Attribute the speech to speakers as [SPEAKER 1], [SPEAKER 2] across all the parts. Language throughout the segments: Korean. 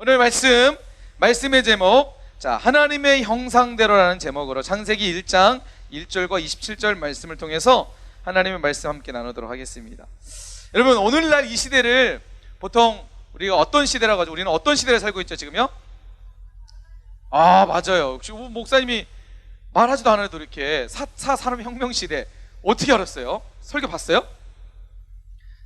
[SPEAKER 1] 오늘 말씀의 제목, 자, 하나님의 형상대로라는 제목으로 창세기 1장 1절과 27절 말씀을 통해서 하나님의 말씀 함께 나누도록 하겠습니다. 여러분, 오늘날 이 시대를 보통 우리가 어떤 시대라고 하죠? 우리는 어떤 시대를 살고 있죠, 지금요? 아, 맞아요. 역시 목사님이 말하지도 않아도 이렇게 4차 산업혁명 시대 어떻게 알았어요? 설교 봤어요?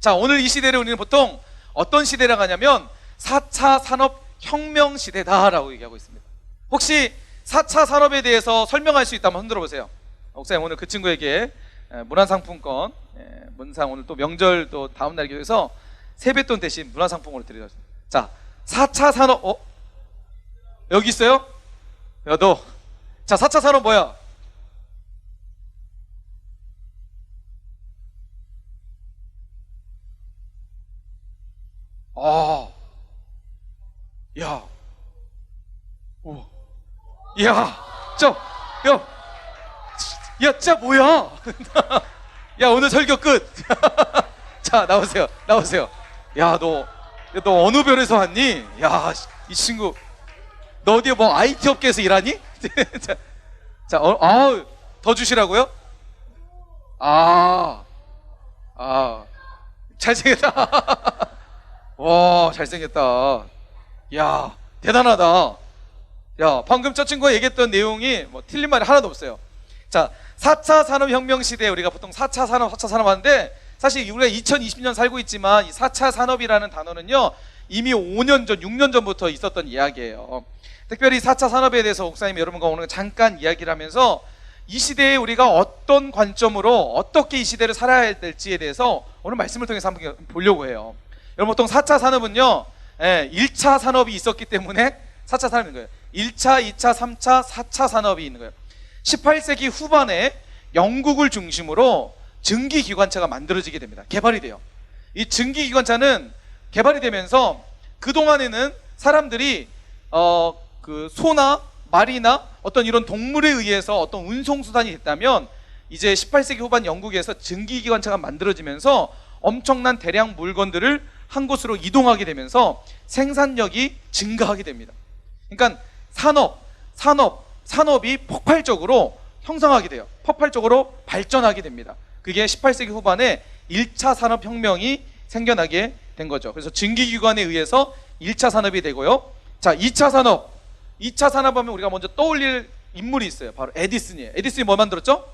[SPEAKER 1] 자, 오늘 이 시대를 우리는 보통 어떤 시대라고 하냐면 4차 산업혁명 시대다라고 얘기하고 있습니다. 혹시 4차 산업에 대해서 설명할 수 있다면 흔들어 보세요. 목사님 오늘 그 친구에게 문화상품권, 문상 오늘 또 명절 또 다음 날이기 위해서 세뱃돈 대신 문화상품권을 드리겠습니다. 자, 4차 산업, 여기 있어요? 야, 너. 자, 4차 산업 뭐야? 야, 오, 야, 진짜 뭐야? 야, 오늘 설교 끝. 자, 나오세요. 야, 너 어느 별에서 왔니? 야, 이 친구, 너 어디 뭐 IT 업계에서 일하니? 더 주시라고요? 잘생겼다. 와, 잘생겼다. 야, 대단하다. 야, 방금 저 친구가 얘기했던 내용이 뭐 틀린 말이 하나도 없어요. 자, 4차 산업혁명 시대에 우리가 보통 4차 산업 하는데, 사실 우리가 2020년 살고 있지만 이 4차 산업이라는 단어는요 이미 5년 전, 6년 전부터 있었던 이야기예요. 특별히 4차 산업에 대해서 목사님이 여러분과 오늘 잠깐 이야기를 하면서 이 시대에 우리가 어떤 관점으로 어떻게 이 시대를 살아야 될지에 대해서 오늘 말씀을 통해서 한번 보려고 해요. 여러분, 보통 4차 산업은요 1차 산업이 있었기 때문에 4차 산업인 거예요. 1차, 2차, 3차, 4차 산업이 있는 거예요. 18세기 후반에 영국을 중심으로 증기기관차가 만들어지게 됩니다. 개발이 돼요. 이 증기기관차는 개발이 되면서 그동안에는 사람들이 그 소나 말이나 어떤 이런 동물에 의해서 어떤 운송수단이 됐다면, 이제 18세기 후반 영국에서 증기기관차가 만들어지면서 엄청난 대량 물건들을 한 곳으로 이동하게 되면서 생산력이 증가하게 됩니다. 그러니까 산업이 폭발적으로 형성하게 돼요. 폭발적으로 발전하게 됩니다. 그게 18세기 후반에 1차 산업혁명이 생겨나게 된 거죠. 그래서 증기기관에 의해서 1차 산업이 되고요. 자, 2차 산업 하면 우리가 먼저 떠올릴 인물이 있어요. 바로 에디슨이에요. 에디슨이 뭐 만들었죠?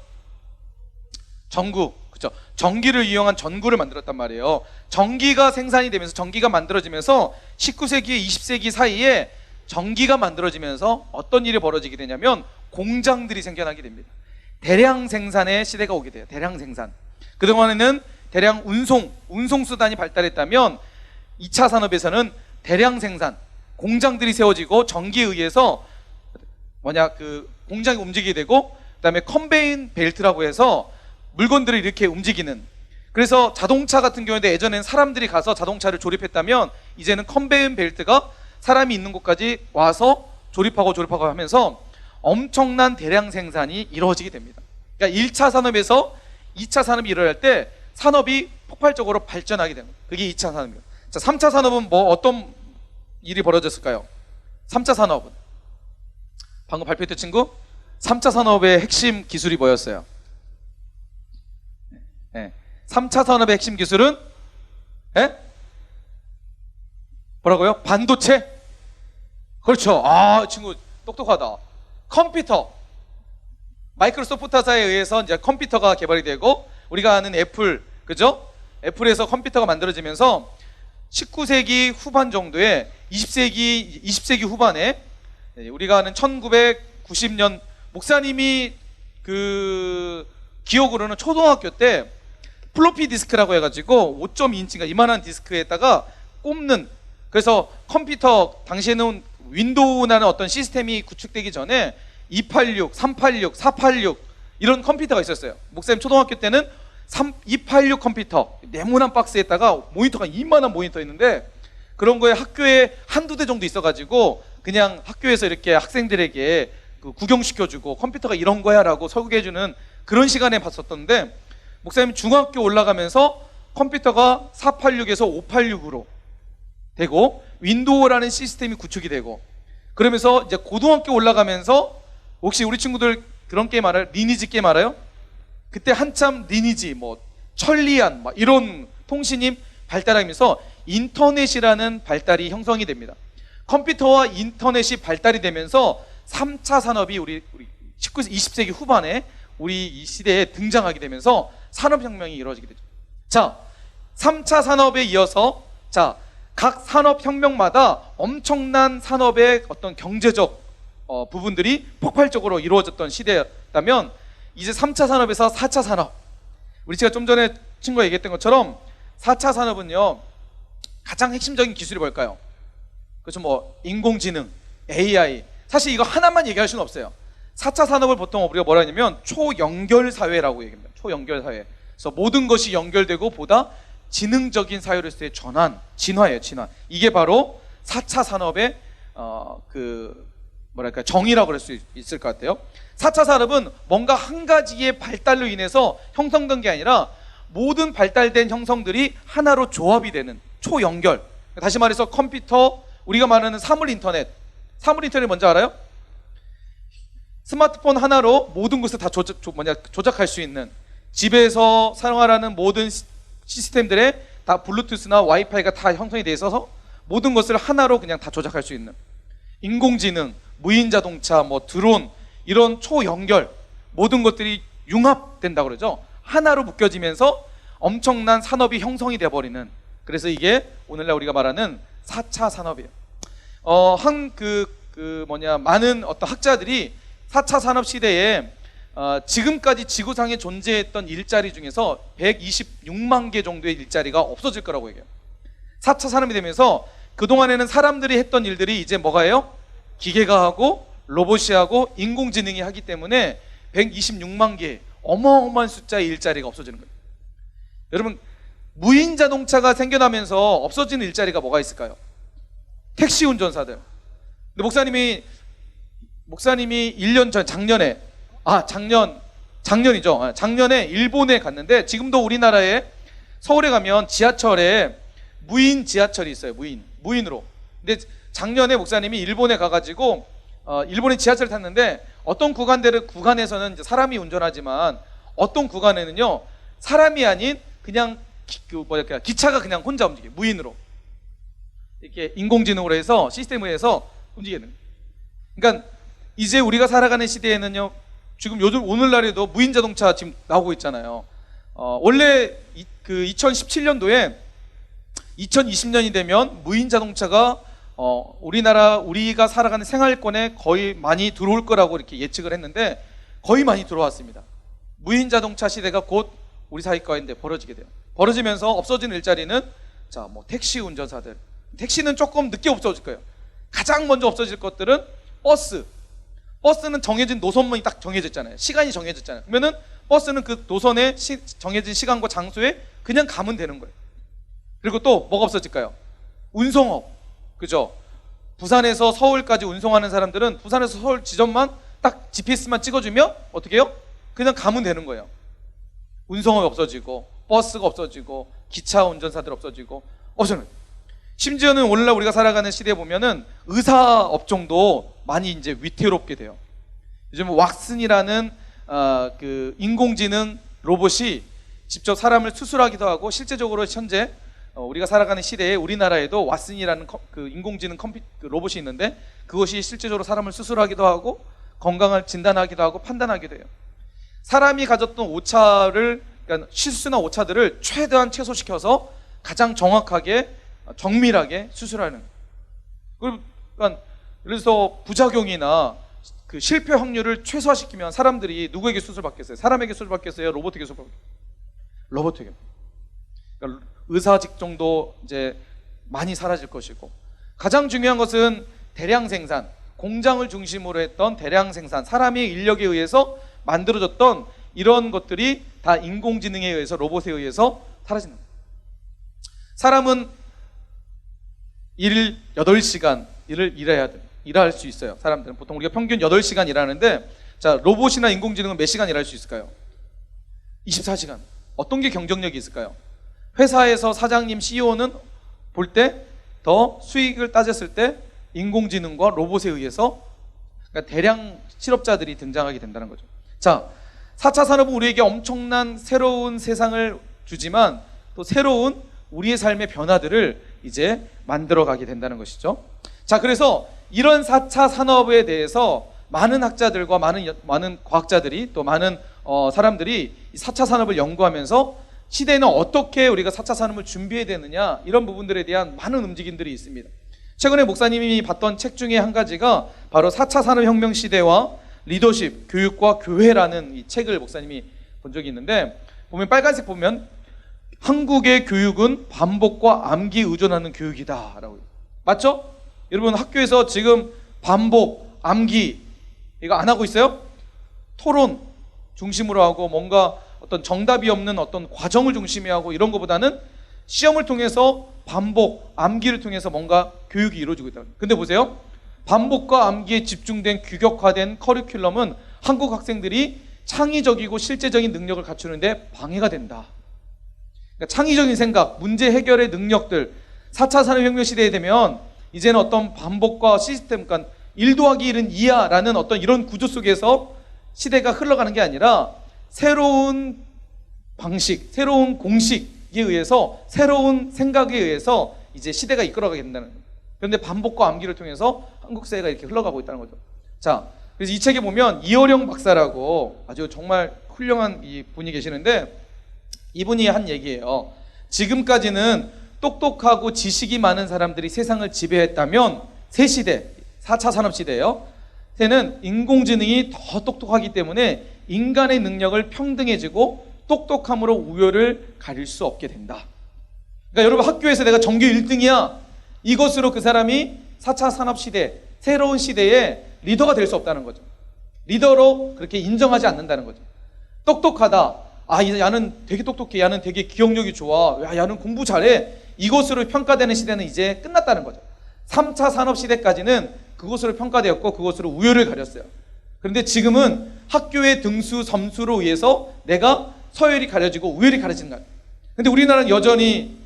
[SPEAKER 1] 전구. 그렇죠? 전기를 이용한 전구를 만들었단 말이에요. 전기가 생산이 되면서, 전기가 만들어지면서 19세기 20세기 사이에 전기가 만들어지면서 어떤 일이 벌어지게 되냐면 공장들이 생겨나게 됩니다. 대량 생산의 시대가 오게 돼요. 대량 생산. 그동안에는 대량 운송수단이 발달했다면 2차 산업에서는 대량 생산, 공장들이 세워지고 전기에 의해서 그 공장이 움직이게 되고, 그 다음에 컨베인 벨트라고 해서 물건들을 이렇게 움직이는, 그래서 자동차 같은 경우에 예전에는 사람들이 가서 자동차를 조립했다면 이제는 컨베인 벨트가 사람이 있는 곳까지 와서 조립하고 하면서 엄청난 대량 생산이 이루어지게 됩니다. 그러니까 1차 산업에서 2차 산업이 일어날 때 산업이 폭발적으로 발전하게 되는 거예요. 그게 2차 산업이에요. 자, 3차 산업은 뭐 어떤 일이 벌어졌을까요? 3차 산업은 방금 발표했던 친구, 3차 산업의 핵심 기술이 뭐였어요? 3차 산업의 핵심 기술은 뭐라고요? 반도체? 그렇죠. 친구 똑똑하다. 컴퓨터. 마이크로소프트사에 의해서 이제 컴퓨터가 개발이 되고, 우리가 아는 애플, 그죠? 애플에서 컴퓨터가 만들어지면서 19세기 후반 정도에 20세기 후반에 우리가 아는 1990년, 목사님이 그 기억으로는 초등학교 때 플로피 디스크라고 해가지고 5.2인치인가 이만한 디스크에다가 꼽는, 그래서 컴퓨터 당시에는 윈도우라는 어떤 시스템이 구축되기 전에 286, 386, 486 이런 컴퓨터가 있었어요. 목사님 초등학교 때는 286 컴퓨터, 네모난 박스에다가 모니터가 이만한 모니터 있는데, 그런 거에 학교에 한두 대 정도 있어가지고 그냥 학교에서 이렇게 학생들에게 구경시켜주고 컴퓨터가 이런 거야 라고 소개해주는 그런 시간에 봤었던데, 목사님 중학교 올라가면서 컴퓨터가 486에서 586으로 되고 윈도우라는 시스템이 구축이 되고, 그러면서 이제 고등학교 올라가면서 혹시 우리 친구들 그런 게임 알아요? 리니지 게임 알아요? 그때 한참 리니지, 뭐 천리안 막 이런 통신이 발달하면서 인터넷이라는 발달이 형성이 됩니다. 컴퓨터와 인터넷이 발달이 되면서 3차 산업이 우리 20세기 후반에 우리 이 시대에 등장하게 되면서 산업혁명이 이루어지게 되죠. 자, 3차 산업에 이어서 각 산업혁명마다 엄청난 산업의 어떤 경제적 부분들이 폭발적으로 이루어졌던 시대였다면, 이제 3차 산업에서 4차 산업, 우리 제가 좀 전에 친구가 얘기했던 것처럼 4차 산업은요, 가장 핵심적인 기술이 뭘까요? 그렇죠. 뭐 인공지능, AI. 사실 이거 하나만 얘기할 수는 없어요. 4차 산업을 보통 우리가 뭐라 하냐면 초연결 사회라고 얘기합니다. 초연결 사회. 그래서 모든 것이 연결되고 보다 지능적인 사회로서의 전환, 진화예요. 진화. 이게 바로 4차 산업의 정의라고 할 수 있을 것 같아요. 4차 산업은 뭔가 한 가지의 발달로 인해서 형성된 게 아니라 모든 발달된 형성들이 하나로 조합이 되는 초연결. 다시 말해서 컴퓨터, 우리가 말하는 사물 인터넷 뭔지 알아요? 스마트폰 하나로 모든 것을 다 조작할 수 있는, 집에서 사용하라는 모든 시스템들에 다 블루투스나 와이파이가 다 형성이 돼 있어서 모든 것을 하나로 그냥 다 조작할 수 있는, 인공지능, 무인자동차, 뭐 드론, 이런 초연결, 모든 것들이 융합된다고 그러죠. 하나로 묶여지면서 엄청난 산업이 형성이 돼버리는, 그래서 이게 오늘날 우리가 말하는 4차 산업이에요. 많은 어떤 학자들이 4차 산업 시대에 지금까지 지구상에 존재했던 일자리 중에서 126만 개 정도의 일자리가 없어질 거라고 얘기해요. 4차 산업이 되면서 그동안에는 사람들이 했던 일들이 이제 뭐가 해요? 기계가 하고 로봇이 하고 인공지능이 하기 때문에 126만 개 어마어마한 숫자의 일자리가 없어지는 거예요. 여러분, 무인 자동차가 생겨나면서 없어지는 일자리가 뭐가 있을까요? 택시 운전사들. 근데 목사님이 1년 전, 작년에 일본에 갔는데, 지금도 우리나라에 서울에 가면 지하철에 무인 지하철이 있어요. 무인으로. 근데 작년에 목사님이 일본에 가가지고 일본의 지하철을 탔는데, 어떤 구간에서는 이제 사람이 운전하지만 어떤 구간에는요 사람이 아닌 그냥 기차가 그냥 혼자 움직여요. 무인으로 이렇게 인공지능으로 해서 시스템을 해서 움직이는. 그러니까 이제 우리가 살아가는 시대에는요, 지금 오늘날에도 무인 자동차 지금 나오고 있잖아요. 원래 2017년도에 2020년이 되면 무인 자동차가 우리가 살아가는 생활권에 거의 많이 들어올 거라고 이렇게 예측을 했는데 거의 많이 들어왔습니다. 무인 자동차 시대가 곧 우리 사회 가운데 벌어지게 돼요. 벌어지면서 없어지는 일자리는 택시 운전사들. 택시는 조금 늦게 없어질 거예요. 가장 먼저 없어질 것들은 버스는 정해진 노선만이 딱 정해져 있잖아요. 시간이 정해져 있잖아요. 그러면은 버스는 그 노선에 정해진 시간과 장소에 그냥 가면 되는 거예요. 그리고 또 뭐가 없어질까요? 운송업. 그죠? 부산에서 서울까지 운송하는 사람들은 부산에서 서울 지점만 딱 GPS만 찍어주면 어떻게 해요? 그냥 가면 되는 거예요. 운송업이 없어지고, 버스가 없어지고, 기차 운전사들 없어지고, 심지어는 오늘날 우리가 살아가는 시대에 보면은 의사 업종도 많이 이제 위태롭게 돼요. 요즘 왁슨이라는 인공지능 로봇이 직접 사람을 수술하기도 하고, 실제적으로 현재 우리가 살아가는 시대에 우리나라에도 왓슨이라는 인공지능 로봇이 있는데, 그것이 실제적으로 사람을 수술하기도 하고 건강을 진단하기도 하고 판단하기도 해요. 사람이 가졌던 오차를, 그러니까 실수나 오차들을 최대한 최소시켜서 가장 정확하게 정밀하게 수술하는. 그러니까 그래서 부작용이나 그 실패 확률을 최소화시키면 사람들이 누구에게 수술 받겠어요? 사람에게 수술 받겠어요? 로봇에게 수술 받겠어요? 로봇에게. 그러니까 의사 직종도 이제 많이 사라질 것이고, 가장 중요한 것은 대량 생산, 공장을 중심으로 했던 대량 생산, 사람의 인력에 의해서 만들어졌던 이런 것들이 다 인공지능에 의해서, 로봇에 의해서 사라지는 거예요. 사람은 일 8시간 일을 일할 수 있어요. 사람들은 보통 우리가 평균 8시간 일하는데, 로봇이나 인공지능은 몇 시간 일할 수 있을까요? 24시간. 어떤 게 경쟁력이 있을까요? 회사에서 사장님, CEO는 볼 때 더 수익을 따졌을 때 인공지능과 로봇에 의해서 그러니까 대량 실업자들이 등장하게 된다는 거죠. 자, 4차 산업은 우리에게 엄청난 새로운 세상을 주지만 또 새로운 우리의 삶의 변화들을 이제 만들어가게 된다는 것이죠. 자, 그래서 이런 4차 산업에 대해서 많은 학자들과 많은 과학자들이 또 많은 사람들이 이 4차 산업을 연구하면서 시대에는 어떻게 우리가 4차 산업을 준비해야 되느냐, 이런 부분들에 대한 많은 움직임들이 있습니다. 최근에 목사님이 봤던 책 중에 한 가지가 바로 4차 산업혁명 시대와 리더십, 교육과 교회라는 이 책을 목사님이 본 적이 있는데, 보면 빨간색 보면 한국의 교육은 반복과 암기 의존하는 교육이다 라고. 맞죠? 여러분 학교에서 지금 반복, 암기 이거 안 하고 있어요? 토론 중심으로 하고 뭔가 어떤 정답이 없는 어떤 과정을 중심이 하고 이런 것보다는 시험을 통해서 반복, 암기를 통해서 뭔가 교육이 이루어지고 있다. 근데 보세요. 반복과 암기에 집중된 규격화된 커리큘럼은 한국 학생들이 창의적이고 실제적인 능력을 갖추는데 방해가 된다. 그러니까 창의적인 생각, 문제 해결의 능력들, 4차 산업혁명 시대에 되면 이제는 어떤 반복과 시스템, 그러니까 1 더하기 1은 2야라는 어떤 이런 구조 속에서 시대가 흘러가는 게 아니라 새로운 방식, 새로운 공식에 의해서, 새로운 생각에 의해서 이제 시대가 이끌어가게 된다는 거예요. 그런데 반복과 암기를 통해서 한국 사회가 이렇게 흘러가고 있다는 거죠. 자, 그래서 이 책에 보면 이어령 박사라고 아주 정말 훌륭한 이 분이 계시는데, 이분이 한 얘기예요. 지금까지는 똑똑하고 지식이 많은 사람들이 세상을 지배했다면 새 시대, 4차 산업시대예요. 새는 인공지능이 더 똑똑하기 때문에 인간의 능력을 평등해지고 똑똑함으로 우열을 가릴 수 없게 된다. 그러니까 여러분 학교에서 내가 전교 1등이야, 이것으로 그 사람이 4차 산업시대, 새로운 시대에 리더가 될 수 없다는 거죠. 리더로 그렇게 인정하지 않는다는 거죠. 똑똑하다, 야는 되게 똑똑해, 야는 되게 기억력이 좋아, 야는 공부 잘해, 이것으로 평가되는 시대는 이제 끝났다는 거죠. 3차 산업시대까지는 그것으로 평가되었고 그것으로 우열을 가렸어요. 그런데 지금은 학교의 등수, 점수로 의해서 내가 서열이 가려지고 우열이 가려지는 거예요. 근데 우리나라는 여전히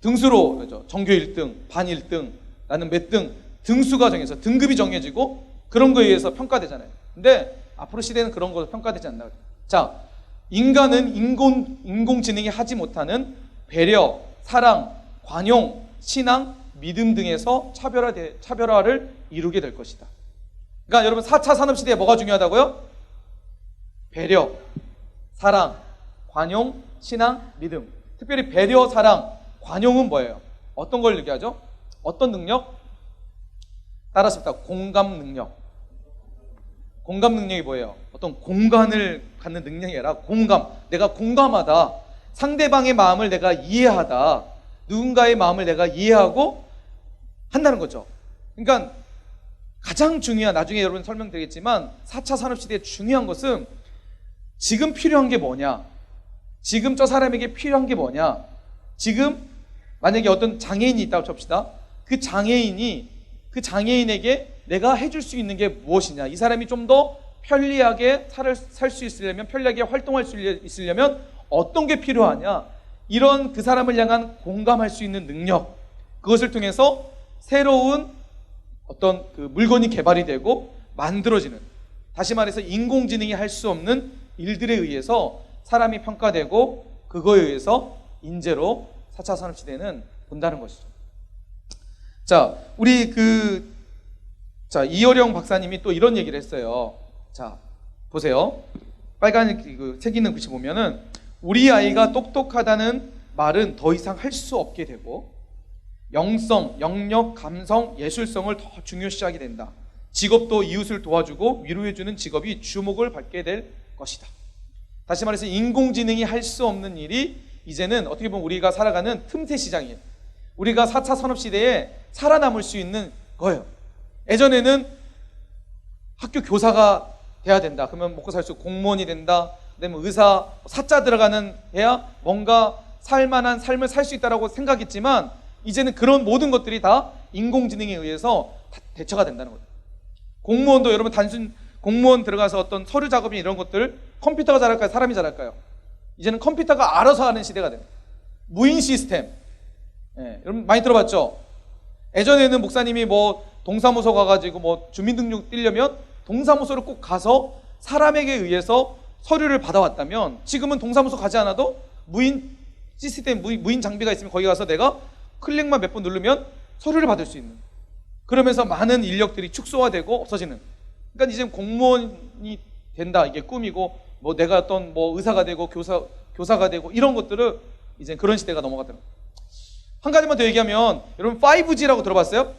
[SPEAKER 1] 등수로, 그렇죠? 전교 1등, 반 1등, 나는 몇 등, 등수가 정해서 등급이 정해지고 그런 거에 의해서 평가되잖아요. 근데 앞으로 시대는 그런 거로 평가되지 않나. 자, 인간은 인공지능이 하지 못하는 배려, 사랑, 관용, 신앙, 믿음 등에서 차별화를 이루게 될 것이다. 그러니까 여러분 4차 산업시대에 뭐가 중요하다고요? 배려, 사랑, 관용, 신앙, 믿음. 특별히 배려, 사랑, 관용은 뭐예요? 어떤 걸 얘기하죠? 어떤 능력? 따라서 공감 능력. 공감 능력이 뭐예요? 어떤 공간을 갖는 능력이 아니라 공감. 내가 공감하다. 상대방의 마음을 내가 이해하다. 누군가의 마음을 내가 이해하고 한다는 거죠. 그러니까 가장 중요한, 나중에 여러분 설명드리겠지만 4차 산업시대의 중요한 것은 지금 필요한 게 뭐냐, 지금 저 사람에게 필요한 게 뭐냐, 지금 만약에 어떤 장애인이 있다고 칩시다. 그 장애인에게 내가 해줄 수 있는 게 무엇이냐, 이 사람이 좀 더 편리하게 살 수 있으려면, 편리하게 활동할 수 있으려면 어떤 게 필요하냐, 이런 그 사람을 향한 공감할 수 있는 능력, 그것을 통해서 새로운 어떤 그 물건이 개발이 되고 만들어지는, 다시 말해서 인공지능이 할 수 없는 일들에 의해서 사람이 평가되고 그거에 의해서 인재로 4차 산업시대는 본다는 것이죠. 자, 우리 이어령 박사님이 또 이런 얘기를 했어요. 자, 보세요. 빨간 책 있는 글씨 보면은 우리 아이가 똑똑하다는 말은 더 이상 할 수 없게 되고 영성, 영역, 감성, 예술성을 더 중요시하게 된다. 직업도 이웃을 도와주고 위로해주는 직업이 주목을 받게 될 것이다. 다시 말해서 인공지능이 할 수 없는 일이 이제는 어떻게 보면 우리가 살아가는 틈새 시장이에요. 우리가 4차 산업시대에 살아남을 수 있는 거예요. 예전에는 학교 교사가 돼야 된다. 그러면 먹고 살 수 있고 공무원이 된다. 그다음에 의사, 사자 들어가는 해야 뭔가 살만한 삶을 살 수 있다라고 생각했지만 이제는 그런 모든 것들이 다 인공지능에 의해서 다 대처가 된다는 거죠. 공무원도 여러분 단순 공무원 들어가서 어떤 서류 작업이 이런 것들 컴퓨터가 잘할까요? 사람이 잘할까요? 이제는 컴퓨터가 알아서 하는 시대가 됩니다. 무인 시스템. 여러분 많이 들어봤죠? 예전에는 목사님이 뭐 동사무소 가가지고 뭐 주민등록 띄려면 동사무소를 꼭 가서 사람에게 의해서 서류를 받아왔다면, 지금은 동사무소 가지 않아도 무인 시스템, 무인 장비가 있으면 거기 가서 내가 클릭만 몇 번 누르면 서류를 받을 수 있는, 그러면서 많은 인력들이 축소화되고 없어지는, 그러니까 이제 공무원이 된다, 이게 꿈이고, 뭐 내가 어떤 뭐 의사가 되고 교사가 되고 이런 것들을 이제 그런 시대가 넘어가더라고요. 한 가지만 더 얘기하면, 여러분 5G라고 들어봤어요?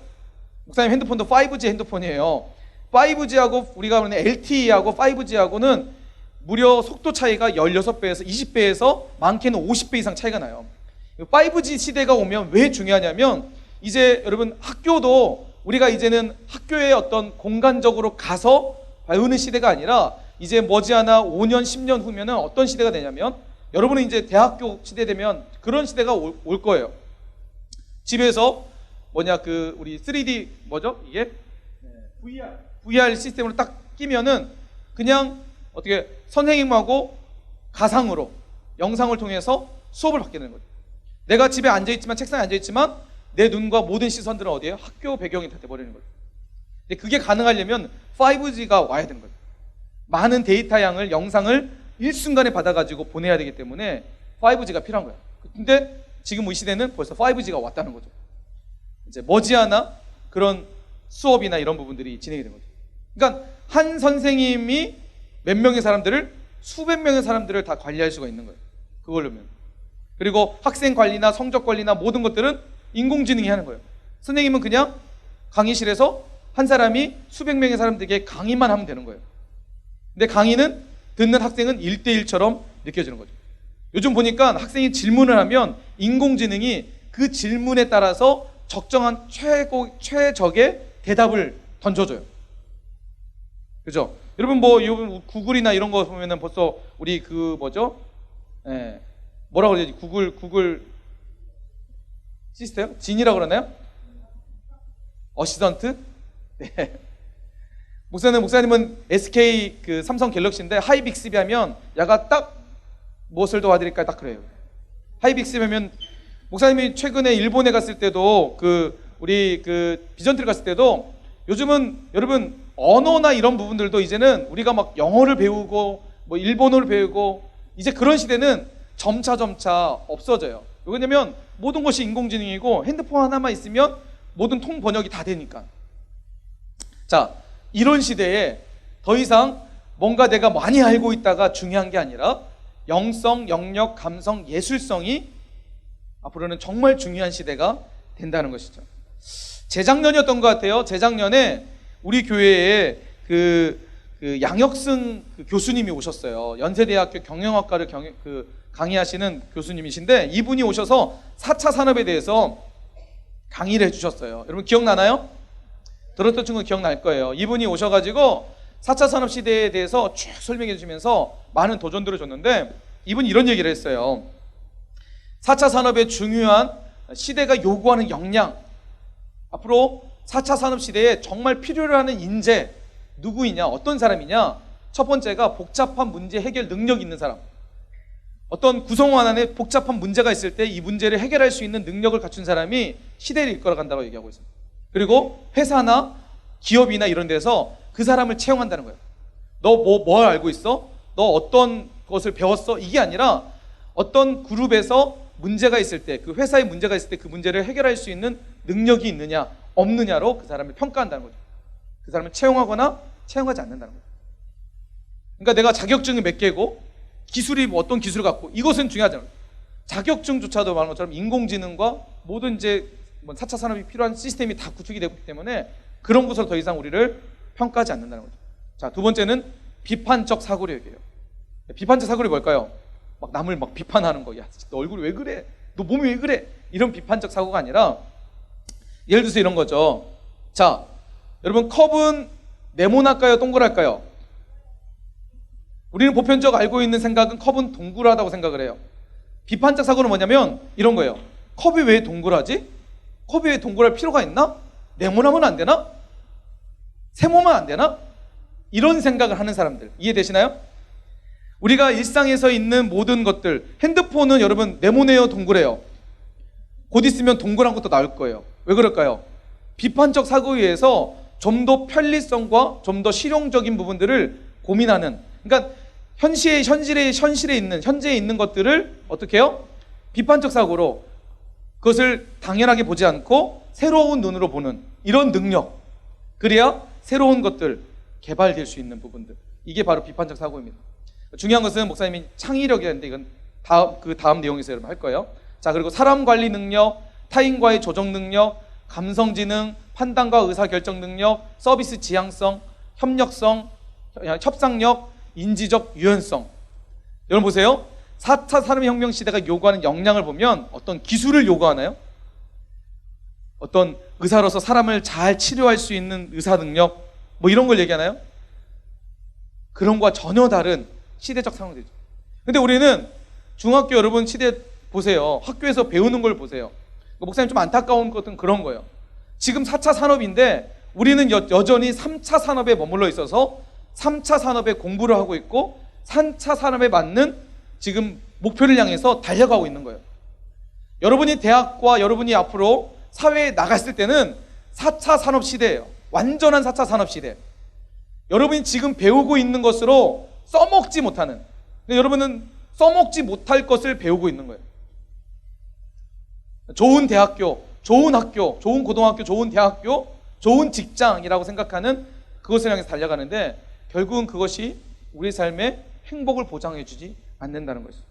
[SPEAKER 1] 목사님 핸드폰도 5G 핸드폰이에요. 5G하고 우리가 하는 LTE하고 5G하고는 무려 속도 차이가 16배에서 20배에서 많게는 50배 이상 차이가 나요. 5G 시대가 오면 왜 중요하냐면, 이제 여러분 학교도 우리가 이제는 학교에 어떤 공간적으로 가서 배우는 시대가 아니라, 이제 머지않아 5년 10년 후면은 어떤 시대가 되냐면, 여러분은 이제 대학교 시대 되면 그런 시대가 올 거예요. 집에서 우리 3D 뭐죠? 이게 VR 시스템으로 딱 끼면은 그냥 어떻게 선생님하고 가상으로 영상을 통해서 수업을 받게 되는 거죠. 내가 집에 앉아있지만, 책상에 앉아있지만 내 눈과 모든 시선들은 어디에요? 학교 배경이 다 돼버리는 거죠. 근데 그게 가능하려면 5G가 와야 되는 거죠. 많은 데이터 양을, 영상을 일순간에 받아가지고 보내야 되기 때문에 5G가 필요한 거예요. 근데 지금 이 시대는 벌써 5G가 왔다는 거죠. 이제 머지않아 그런 수업이나 이런 부분들이 진행이 된 거죠. 그러니까 한 선생님이 몇 명의 사람들을, 수백 명의 사람들을 다 관리할 수가 있는 거예요. 그걸로면. 그리고 학생 관리나 성적 관리나 모든 것들은 인공지능이 하는 거예요. 선생님은 그냥 강의실에서 한 사람이 수백 명의 사람들에게 강의만 하면 되는 거예요. 근데 강의는 듣는 학생은 1대1처럼 느껴지는 거죠. 요즘 보니까 학생이 질문을 하면 인공지능이 그 질문에 따라서 적정한 최적의 대답을 던져줘요. 그죠? 여러분 뭐 구글이나 이런 거 보면은 벌써 우리 뭐라고 그러지? 구글 시스템? 진이라고 그러나요? 어시스턴트? 네. 목사님은 SK 삼성 갤럭시인데, 하이빅스비 하면 야가 딱 무엇을 도와드릴까요? 딱 그래요. 하이빅스비 하면, 목사님이 최근에 일본에 갔을 때도 우리 비전트를 갔을 때도, 요즘은 여러분 언어나 이런 부분들도 이제는 우리가 막 영어를 배우고 뭐 일본어를 배우고, 이제 그런 시대는 점차 없어져요. 왜냐면 모든 것이 인공지능이고 핸드폰 하나만 있으면 모든 통 번역이 다 되니까. 자, 이런 시대에 더 이상 뭔가 내가 많이 알고 있다가 중요한 게 아니라 영성, 영역, 감성, 예술성이 앞으로는 정말 중요한 시대가 된다는 것이죠. 재작년이었던 것 같아요. 재작년에 우리 교회에 양혁승 교수님이 오셨어요. 연세대학교 경영학과를 강의하시는 교수님이신데, 이분이 오셔서 4차 산업에 대해서 강의를 해주셨어요. 여러분 기억나나요? 들었던 친구는 기억날 거예요. 이분이 오셔가지고 4차 산업 시대에 대해서 쭉 설명해 주시면서 많은 도전들을 줬는데, 이분이 이런 얘기를 했어요. 4차 산업의 중요한 시대가 요구하는 역량, 앞으로 4차 산업 시대에 정말 필요로 하는 인재 누구이냐, 어떤 사람이냐. 첫 번째가 복잡한 문제 해결 능력 있는 사람. 어떤 구성원 안에 복잡한 문제가 있을 때 이 문제를 해결할 수 있는 능력을 갖춘 사람이 시대를 이끌어간다고 얘기하고 있습니다. 그리고 회사나 기업이나 이런 데서 그 사람을 채용한다는 거예요. 너 뭘 알고 있어? 너 어떤 것을 배웠어? 이게 아니라 어떤 그룹에서 문제가 있을 때, 그 회사에 문제가 있을 때 그 문제를 해결할 수 있는 능력이 있느냐 없느냐로 그 사람을 평가한다는 거죠. 그 사람을 채용하거나 채용하지 않는다는 거죠. 그러니까 내가 자격증이 몇 개고 기술이 뭐 어떤 기술을 갖고, 이것은 중요하지 않아요. 자격증조차도 말한 것처럼 인공지능과 모든 이제 4차 산업이 필요한 시스템이 다 구축이 되기 때문에 그런 것으로 더 이상 우리를 평가하지 않는다는 거죠. 자, 두 번째는 비판적 사고력이에요. 비판적 사고력이 뭘까요? 막 남을 막 비판하는 거. 야, 너 얼굴이 왜 그래? 너 몸이 왜 그래? 이런 비판적 사고가 아니라, 예를 들어서 이런 거죠. 자, 여러분 컵은 네모날까요? 동그랄까요? 우리는 보편적 알고 있는 생각은 컵은 동그랗다고 생각을 해요. 비판적 사고는 뭐냐면 이런 거예요. 컵이 왜 동그라지? 컵이 왜 동그랄 필요가 있나? 네모나면 안 되나? 세모만 안 되나? 이런 생각을 하는 사람들, 이해되시나요? 우리가 일상에서 있는 모든 것들, 핸드폰은 여러분 네모네요, 동그래요? 곧 있으면 동그란 것도 나올 거예요. 왜 그럴까요? 비판적 사고에 의해서 좀 더 편리성과 좀 더 실용적인 부분들을 고민하는, 그러니까 현실에 있는 것들을 어떻게 해요? 비판적 사고로 그것을 당연하게 보지 않고 새로운 눈으로 보는 이런 능력, 그래야 새로운 것들 개발될 수 있는 부분들, 이게 바로 비판적 사고입니다. 중요한 것은 목사님이 창의력이라는데 이건 다음 내용에서 여러분 할 거예요. 자, 그리고 사람 관리 능력, 타인과의 조정 능력, 감성 지능, 판단과 의사 결정 능력, 서비스 지향성, 협력성, 협상력, 인지적 유연성. 여러분 보세요. 4차 산업혁명 시대가 요구하는 역량을 보면 어떤 기술을 요구하나요? 어떤 의사로서 사람을 잘 치료할 수 있는 의사 능력, 뭐 이런 걸 얘기하나요? 그런 거와 전혀 다른 시대적 상황들이죠. 근데 우리는 중학교 여러분 시대 보세요. 학교에서 배우는 걸 보세요. 목사님 좀 안타까운 것은 그런 거예요. 지금 4차 산업인데 우리는 여전히 3차 산업에 머물러 있어서 3차 산업에 공부를 하고 있고 3차 산업에 맞는 지금 목표를 향해서 달려가고 있는 거예요. 여러분이 대학과 여러분이 앞으로 사회에 나갔을 때는 4차 산업 시대예요. 완전한 4차 산업 시대. 여러분이 지금 배우고 있는 것으로 써먹지 못하는, 여러분은 써먹지 못할 것을 배우고 있는 거예요. 좋은 대학교, 좋은 학교, 좋은 고등학교, 좋은 대학교, 좋은 직장이라고 생각하는 그것을 향해서 달려가는데 결국은 그것이 우리 삶의 행복을 보장해 주지 않는다는 것이죠.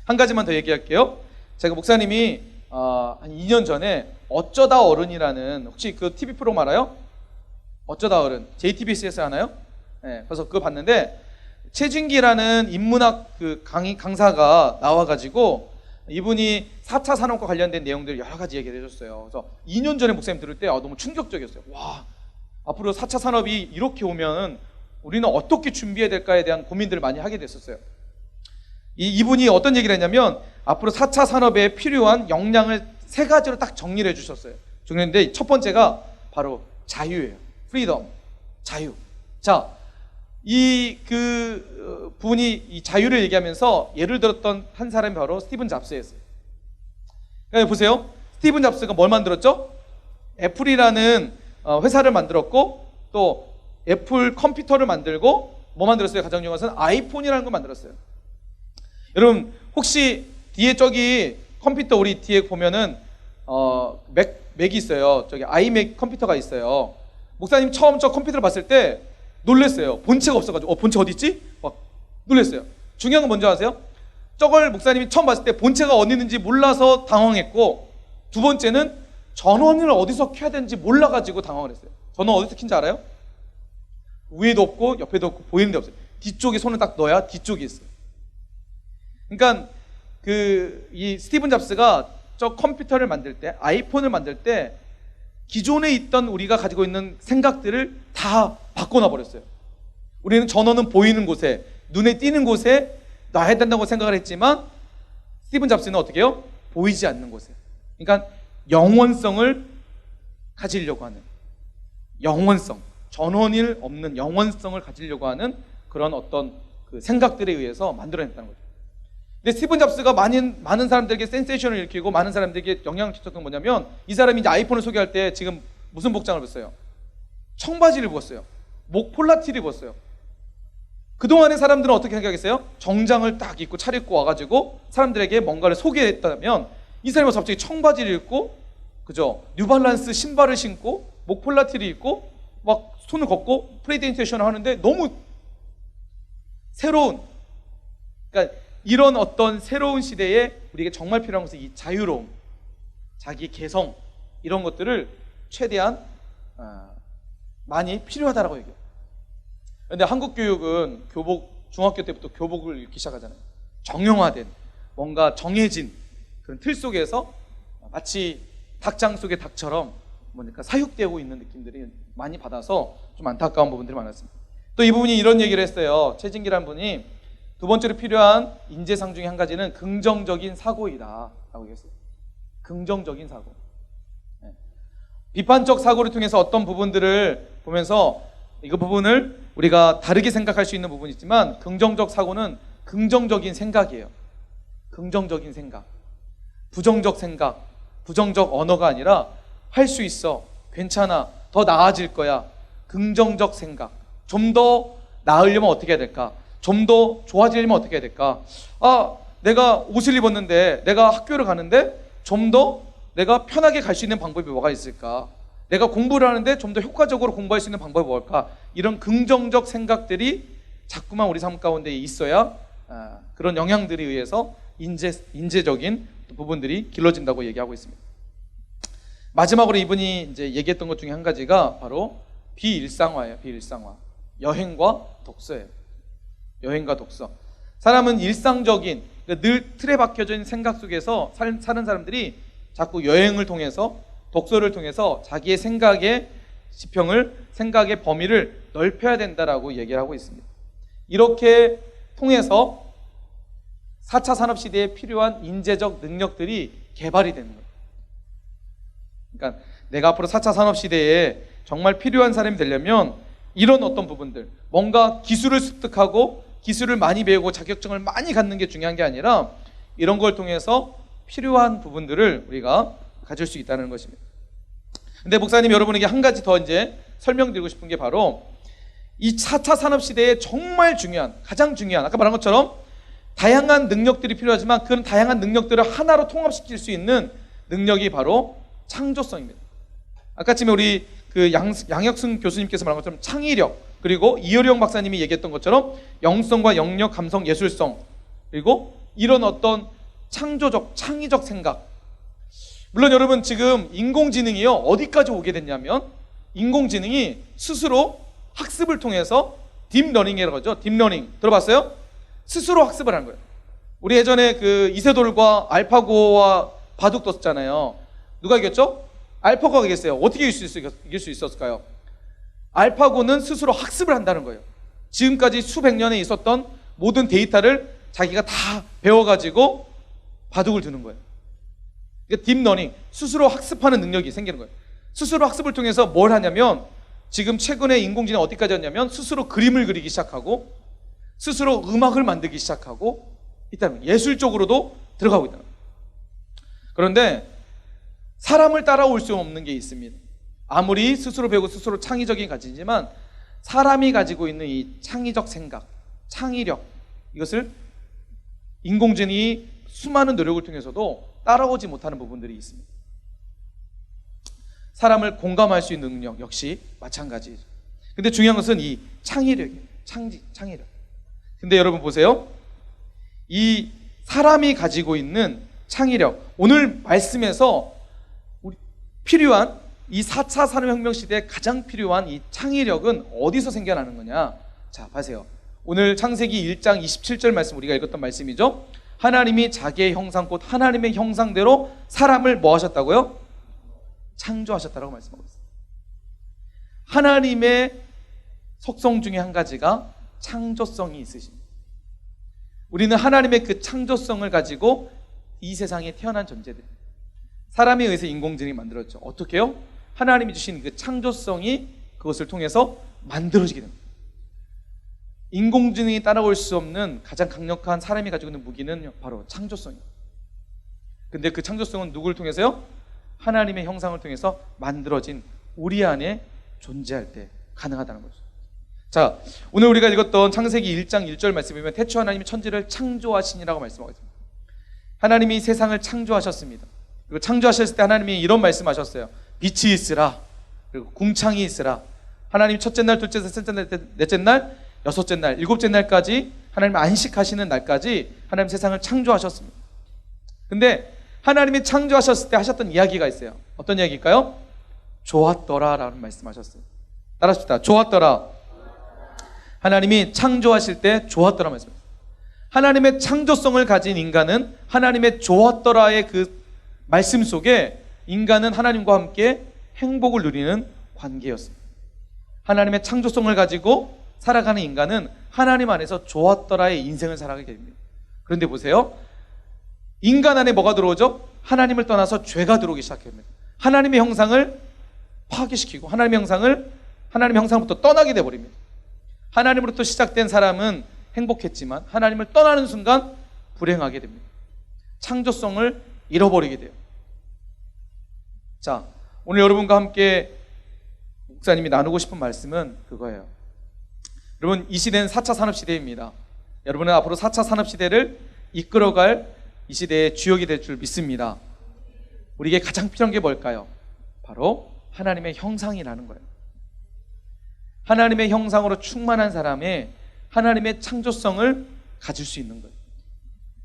[SPEAKER 1] 한 가지만 더 얘기할게요. 제가 목사님이 한 2년 전에 어쩌다 어른이라는, 혹시 그 TV 프로그램 알아요? 어쩌다 어른, JTBC에서 하나요? 네, 그래서 그거 봤는데 최진기라는 인문학 그 강사가 나와가지고 이분이 4차 산업과 관련된 내용들을 여러 가지 얘기를 해줬어요. 그래서 2년 전에 목사님 들을 때 너무 충격적이었어요. 와, 앞으로 4차 산업이 이렇게 오면 우리는 어떻게 준비해야 될까에 대한 고민들을 많이 하게 됐었어요. 이분이 어떤 얘기를 했냐면 앞으로 4차 산업에 필요한 역량을 3가지로 딱 정리를 해주셨어요. 정리했는데 첫 번째가 바로 자유예요. 프리덤, 자유. 자, 분이 이 자유를 얘기하면서 예를 들었던 한 사람이 바로 스티븐 잡스였어요. 보세요. 스티븐 잡스가 뭘 만들었죠? 애플이라는 회사를 만들었고, 또 애플 컴퓨터를 만들고, 뭐 만들었어요? 가장 중요한 것은 아이폰이라는 걸 만들었어요. 여러분 혹시 뒤에 저기 컴퓨터 우리 뒤에 보면은 맥이 있어요. 저기 아이맥 컴퓨터가 있어요. 목사님 처음 저 컴퓨터를 봤을 때 놀랐어요. 본체가 없어가지고 본체 어디 있지? 막 놀랐어요. 중요한 건 뭔지 아세요? 저걸 목사님이 처음 봤을 때 본체가 어디 있는지 몰라서 당황했고, 두 번째는 전원을 어디서 켜야 되는지 몰라가지고 당황을 했어요. 전원 어디서 킨지 알아요? 위에도 없고 옆에도 없고 보이는 데 없어요. 뒤쪽에 손을 딱 넣어야 뒤쪽에 있어요. 그러니까 이 스티븐 잡스가 저 컴퓨터를 만들 때, 아이폰을 만들 때 기존에 있던 우리가 가지고 있는 생각들을 다 바꿔놔 버렸어요. 우리는 전원은 보이는 곳에, 눈에 띄는 곳에 놔야 된다고 생각을 했지만 스티븐 잡스는 어떻게 해요? 보이지 않는 곳에, 그러니까 영원성을 가지려고 하는, 영원성, 전원일 없는 영원성을 가지려고 하는 그런 어떤 그 생각들에 의해서 만들어냈다는 거죠. 근데 스티븐 잡스가 많은 사람들에게 센세이션을 일으키고 많은 사람들에게 영향을 끼쳤던 건 뭐냐면, 이 사람이 이제 아이폰을 소개할 때 지금 무슨 복장을 입었어요? 청바지를 입었어요. 목 폴라티를 입었어요. 그동안의 사람들은 어떻게 생각했어요? 정장을 딱 입고 차려입고 와가지고 사람들에게 뭔가를 소개했다면, 이 사람이 갑자기 청바지를 입고, 그죠? 뉴발란스 신발을 신고 목 폴라티를 입고 막 손을 걷고 프레젠테이션을 하는데 너무 새로운, 그러니까 이런 어떤 새로운 시대에 우리에게 정말 필요한 것은 이 자유로움, 자기 개성, 이런 것들을 최대한 많이 필요하다라고 얘기해요. 그런데 한국 교육은 중학교 때부터 교복을 입기 시작하잖아요. 정형화된, 뭔가 정해진 그런 틀 속에서 마치 닭장 속의 닭처럼 뭐니까 사육되고 있는 느낌들이 많이 받아서 좀 안타까운 부분들이 많았습니다. 또 이 부분이 이런 얘기를 했어요. 최진기라는 분이 두 번째로 필요한 인재상 중에 한 가지는 긍정적인 사고이다 라고 얘기했어요. 긍정적인 사고. 비판적 사고를 통해서 어떤 부분들을 보면서 이 부분을 우리가 다르게 생각할 수 있는 부분이 있지만, 긍정적 사고는 긍정적인 생각이에요. 긍정적인 생각. 부정적 생각, 부정적 언어가 아니라 할 수 있어, 괜찮아, 더 나아질 거야. 긍정적 생각. 좀 더 나으려면 어떻게 해야 될까? 좀 더 좋아지려면 어떻게 해야 될까? 아, 내가 옷을 입었는데, 내가 학교를 가는데 좀 더 내가 편하게 갈 수 있는 방법이 뭐가 있을까? 내가 공부를 하는데 좀 더 효과적으로 공부할 수 있는 방법이 뭘까? 이런 긍정적 생각들이 자꾸만 우리 삶 가운데 있어야 그런 영향들에 의해서 인재적인 부분들이 길러진다고 얘기하고 있습니다. 마지막으로 이분이 이제 얘기했던 것 중에 한 가지가 바로 비일상화예요. 비일상화. 여행과 독서예요. 여행과 독서. 사람은 일상적인, 늘 틀에 박혀져 있는 생각 속에서 사는 사람들이 자꾸 여행을 통해서, 독서를 통해서 자기의 생각의 지평을, 생각의 범위를 넓혀야 된다라고 얘기를 하고 있습니다. 이렇게 통해서 4차 산업시대에 필요한 인재적 능력들이 개발이 되는 거예요. 그러니까 내가 앞으로 4차 산업시대에 정말 필요한 사람이 되려면 이런 어떤 부분들, 뭔가 기술을 습득하고 기술을 많이 배우고 자격증을 많이 갖는 게 중요한 게 아니라 이런 걸 통해서 필요한 부분들을 우리가 가질 수 있다는 것입니다. 근데 목사님, 여러분에게 한 가지 더 이제 설명드리고 싶은 게 바로 이 4차 산업시대에 정말 중요한, 가장 중요한, 아까 말한 것처럼 다양한 능력들이 필요하지만 그런 다양한 능력들을 하나로 통합시킬 수 있는 능력이 바로 창조성입니다. 아까 전에 우리 양혁승 교수님께서 말한 것처럼 창의력, 그리고 이효령 박사님이 얘기했던 것처럼 영성과 영역, 감성, 예술성, 그리고 이런 어떤 창조적, 창의적 생각. 물론 여러분, 지금 인공지능이요, 어디까지 오게 됐냐면 인공지능이 스스로 학습을 통해서 딥러닝이라고 하죠. 딥러닝 들어봤어요? 스스로 학습을 하는 거예요. 우리 예전에 이세돌과 알파고와 바둑 뒀잖아요. 누가 이겼죠? 알파고가 이겼어요. 어떻게 이길 수 있었을까요? 알파고는 스스로 학습을 한다는 거예요. 지금까지 수백 년에 있었던 모든 데이터를 자기가 다 배워가지고 바둑을 두는 거예요. 그러니까 딥러닝, 스스로 학습하는 능력이 생기는 거예요. 스스로 학습을 통해서 뭘 하냐면, 지금 최근에 인공지능 어디까지 왔냐면 스스로 그림을 그리기 시작하고 스스로 음악을 만들기 시작하고 있다는 거예요. 예술적으로도 들어가고 있다는 거예요. 그런데 사람을 따라올 수 없는 게 있습니다. 아무리 스스로 배우고 스스로 창의적인 가치지만 사람이 가지고 있는 이 창의적 생각, 창의력, 이것을 인공지능이 수많은 노력을 통해서도 따라오지 못하는 부분들이 있습니다. 사람을 공감할 수 있는 능력 역시 마찬가지죠. 근데 중요한 것은 이 창의력이에요. 창의력. 근데 여러분 보세요. 이 사람이 가지고 있는 창의력, 오늘 말씀에서 필요한 이 4차 산업혁명 시대에 가장 필요한 이 창의력은 어디서 생겨나는 거냐? 자, 보세요. 오늘 창세기 1장 27절 말씀, 우리가 읽었던 말씀이죠. 하나님이 자기의 형상, 곧 하나님의 형상대로 사람을 뭐 하셨다고요? 창조하셨다라고 말씀하고 있어요. 하나님의 속성 중에 한 가지가 창조성이 있으십니다. 우리는 하나님의 그 창조성을 가지고 이 세상에 태어난 존재들, 사람에 의해서 인공지능이 만들었죠. 어떻게 해요? 하나님이 주신 그 창조성이 그것을 통해서 만들어지게 됩니다. 인공지능이 따라올 수 없는 가장 강력한 사람이 가지고 있는 무기는 바로 창조성이에요. 근데 그 창조성은 누구를 통해서요? 하나님의 형상을 통해서 만들어진 우리 안에 존재할 때 가능하다는 거죠. 자, 오늘 우리가 읽었던 창세기 1장 1절 말씀에 보면 태초 하나님이 천지를 창조하시니라고 말씀하고 있습니다. 하나님이 세상을 창조하셨습니다. 그리고 창조하셨을 때 하나님이 이런 말씀하셨어요. 빛이 있으라, 그리고 궁창이 있으라. 하나님 첫째 날, 둘째 날, 셋째 날, 넷째 날, 여섯째 날, 일곱째 날까지 하나님 안식하시는 날까지 하나님 세상을 창조하셨습니다. 근데 하나님이 창조하셨을 때 하셨던 이야기가 있어요. 어떤 이야기일까요? 좋았더라 라는 말씀하셨어요. 따라합시다. 좋았더라. 하나님이 창조하실 때 좋았더라 말씀하셨어요. 하나님의 창조성을 가진 인간은 하나님의 좋았더라의 그 말씀 속에 인간은 하나님과 함께 행복을 누리는 관계였습니다. 하나님의 창조성을 가지고 살아가는 인간은 하나님 안에서 좋았더라의 인생을 살아가게 됩니다. 그런데 보세요. 인간 안에 뭐가 들어오죠? 하나님을 떠나서 죄가 들어오기 시작합니다. 하나님의 형상을 파괴시키고 하나님의 형상부터 떠나게 돼버립니다. 하나님으로부터 시작된 사람은 행복했지만 하나님을 떠나는 순간 불행하게 됩니다. 창조성을 잃어버리게 돼요. 자, 오늘 여러분과 함께 목사님이 나누고 싶은 말씀은 그거예요. 여러분, 이 시대는 4차 산업시대입니다. 여러분은 앞으로 4차 산업시대를 이끌어갈 이 시대의 주역이 될 줄 믿습니다. 우리에게 가장 필요한 게 뭘까요? 바로 하나님의 형상이라는 거예요. 하나님의 형상으로 충만한 사람의 하나님의 창조성을 가질 수 있는 거예요.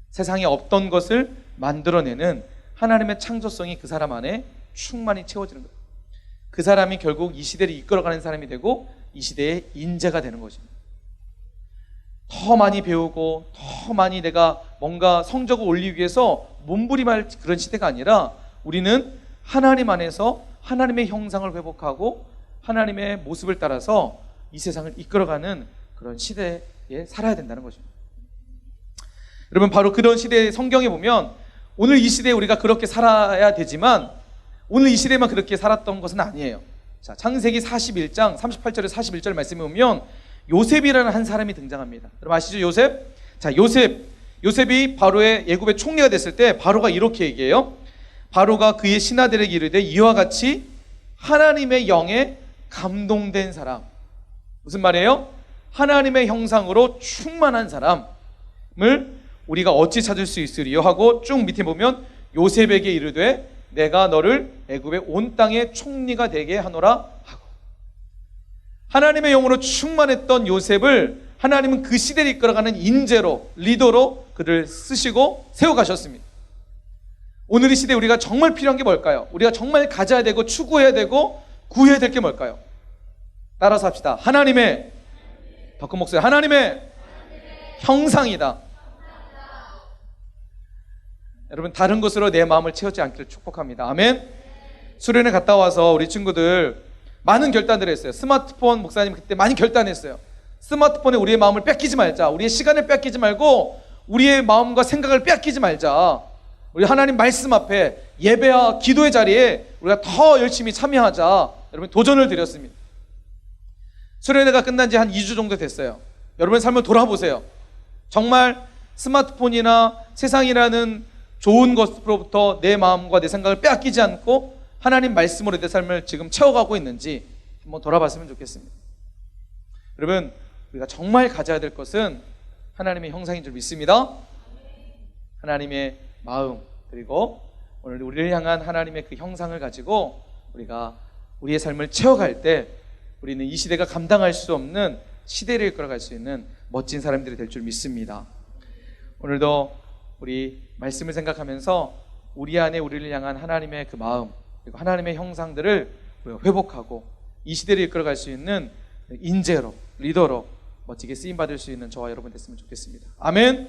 [SPEAKER 1] 세상에 없던 것을 만들어내는 하나님의 창조성이 그 사람 안에 충만히 채워지는 거예요. 그 사람이 결국 이 시대를 이끌어가는 사람이 되고 이 시대의 인재가 되는 것입니다. 더 많이 배우고 더 많이 내가 뭔가 성적을 올리기 위해서 몸부림할 그런 시대가 아니라 우리는 하나님 안에서 하나님의 형상을 회복하고 하나님의 모습을 따라서 이 세상을 이끌어가는 그런 시대에 살아야 된다는 것입니다. 여러분, 바로 그런 시대의 성경에 보면 오늘 이 시대에 우리가 그렇게 살아야 되지만 오늘 이 시대만 그렇게 살았던 것은 아니에요. 자, 창세기 41장 38절에 41절 말씀에 보면 요셉이라는 한 사람이 등장합니다. 여러분 아시죠? 요셉? 자, 요셉이 바로의 애굽의 총리가 됐을 때 바로가 이렇게 얘기해요. 바로가 그의 신하들에게 이르되 이와 같이 하나님의 영에 감동된 사람. 무슨 말이에요? 하나님의 형상으로 충만한 사람을 우리가 어찌 찾을 수 있으리요? 하고 쭉 밑에 보면 요셉에게 이르되 내가 너를 애굽의 온 땅의 총리가 되게 하노라 하고, 하나님의 영으로 충만했던 요셉을 하나님은 그 시대를 이끌어가는 인재로, 리더로 그를 쓰시고 세워가셨습니다. 오늘 이 시대에 우리가 정말 필요한 게 뭘까요? 우리가 정말 가져야 되고 추구해야 되고 구해야 될 게 뭘까요? 따라서 합시다. 하나님의, 더 큰 목소리, 하나님의 형상이다. 여러분, 다른 것으로 내 마음을 채우지 않기를 축복합니다. 아멘. 수련회 갔다 와서 우리 친구들 많은 결단들을 했어요. 스마트폰, 목사님 그때 많이 결단했어요. 스마트폰에 우리의 마음을 뺏기지 말자. 우리의 시간을 뺏기지 말고 우리의 마음과 생각을 뺏기지 말자. 우리 하나님 말씀 앞에 예배와 기도의 자리에 우리가 더 열심히 참여하자. 여러분, 도전을 드렸습니다. 수련회가 끝난 지 한 2주 정도 됐어요. 여러분의 삶을 돌아보세요. 정말 스마트폰이나 세상이라는 좋은 것으로부터 내 마음과 내 생각을 빼앗기지 않고 하나님 말씀으로 내 삶을 지금 채워가고 있는지 한번 돌아봤으면 좋겠습니다. 여러분, 우리가 정말 가져야 될 것은 하나님의 형상인 줄 믿습니다. 하나님의 마음, 그리고 오늘 우리를 향한 하나님의 그 형상을 가지고 우리가 우리의 삶을 채워갈 때 우리는 이 시대가 감당할 수 없는 시대를 이끌어갈 수 있는 멋진 사람들이 될 줄 믿습니다. 오늘도 우리 말씀을 생각하면서 우리 안에 우리를 향한 하나님의 그 마음, 그리고 하나님의 형상들을 회복하고 이 시대를 이끌어갈 수 있는 인재로, 리더로 멋지게 쓰임받을 수 있는 저와 여러분 됐으면 좋겠습니다. 아멘.